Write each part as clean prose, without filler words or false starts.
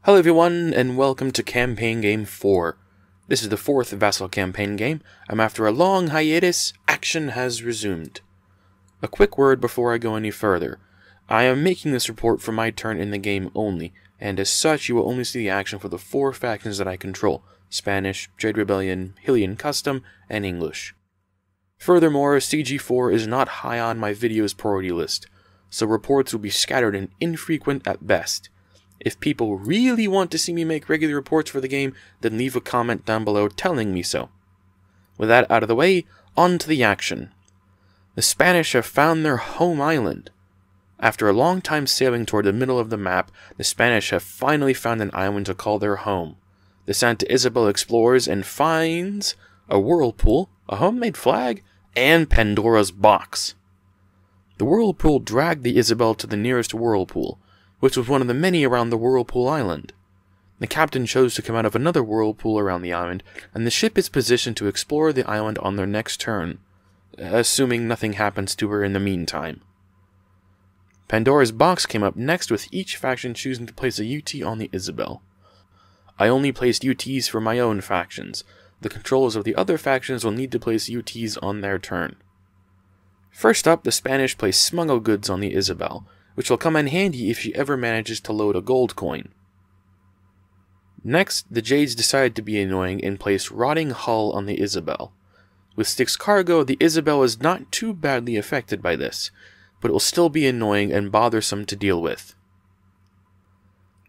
Hello everyone, and welcome to Campaign Game 4. This is the 4th Vassal campaign game, and after a long hiatus, action has resumed. A quick word before I go any further. I am making this report for my turn in the game only, and as such you will only see the action for the 4 factions that I control: Spanish, Jade Rebellion, Hylian Custom, and English. Furthermore, CG4 is not high on my video's priority list, so reports will be scattered and infrequent at best. If people really want to see me make regular reports for the game, then leave a comment down below telling me so. With that out of the way, on to the action. The Spanish have found their home island. After a long time sailing toward the middle of the map, the Spanish have finally found an island to call their home. The Santa Isabel explores and finds a whirlpool, a homemade flag, and Pandora's box. The whirlpool dragged the Isabel to the nearest whirlpool, which was one of the many around the Whirlpool Island. The captain chose to come out of another whirlpool around the island, and the ship is positioned to explore the island on their next turn, assuming nothing happens to her in the meantime. Pandora's box came up next, with each faction choosing to place a UT on the Isabel. I only placed UTs for my own factions. The controllers of the other factions will need to place UTs on their turn. First up, the Spanish place smuggle goods on the Isabel, which will come in handy if she ever manages to load a gold coin. Next, the Jades decided to be annoying and place rotting hull on the Isabel. With Styx cargo, the Isabel is not too badly affected by this, but it will still be annoying and bothersome to deal with.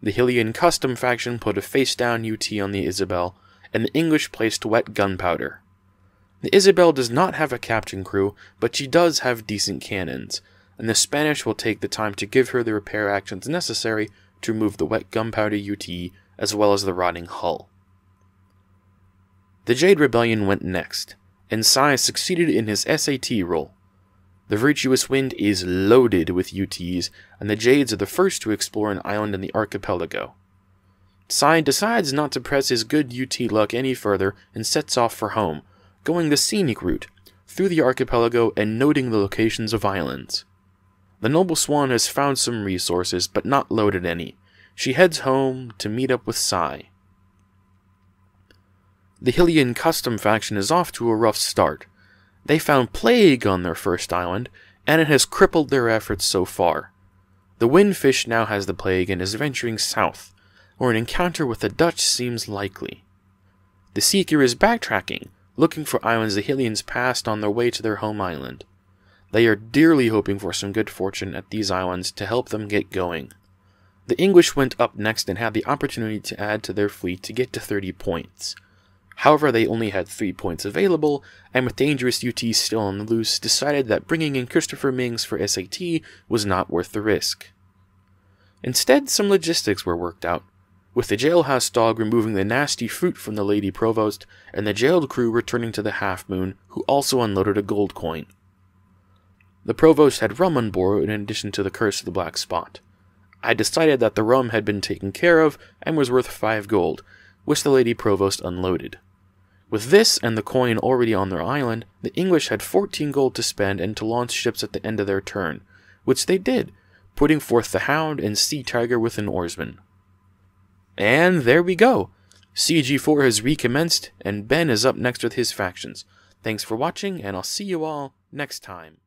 The Hylian Custom faction put a face-down UT on the Isabel, and the English placed wet gunpowder. The Isabel does not have a captain crew, but she does have decent cannons, and the Spanish will take the time to give her the repair actions necessary to remove the wet gunpowder UT as well as the rotting hull. The Jade Rebellion went next, and Sai succeeded in his SAT role. The Virtuous Wind is loaded with UTs, and the Jades are the first to explore an island in the archipelago. Sai decides not to press his good UT luck any further and sets off for home, going the scenic route, through the archipelago and noting the locations of islands. The Noble Swan has found some resources, but not loaded any. She heads home to meet up with Sai. The Hylian Custom faction is off to a rough start. They found plague on their first island, and it has crippled their efforts so far. The Windfish now has the plague and is venturing south, where an encounter with the Dutch seems likely. The Seeker is backtracking, looking for islands the Hylians passed on their way to their home island. They are dearly hoping for some good fortune at these islands to help them get going. The English went up next and had the opportunity to add to their fleet to get to 30 points. However, they only had 3 points available, and with dangerous UTs still on the loose, decided that bringing in Christopher Mings for SAT was not worth the risk. Instead, some logistics were worked out, with the jailhouse dog removing the nasty fruit from the Lady Provost, and the jailed crew returning to the Half Moon, who also unloaded a gold coin. The Provost had rum on board in addition to the Curse of the Black Spot. I decided that the rum had been taken care of and was worth 5 gold, which the Lady Provost unloaded. With this and the coin already on their island, the English had 14 gold to spend and to launch ships at the end of their turn, which they did, putting forth the Hound and Sea Tiger with an oarsman. And there we go! CG4 has recommenced, and Ben is up next with his factions. Thanks for watching, and I'll see you all next time.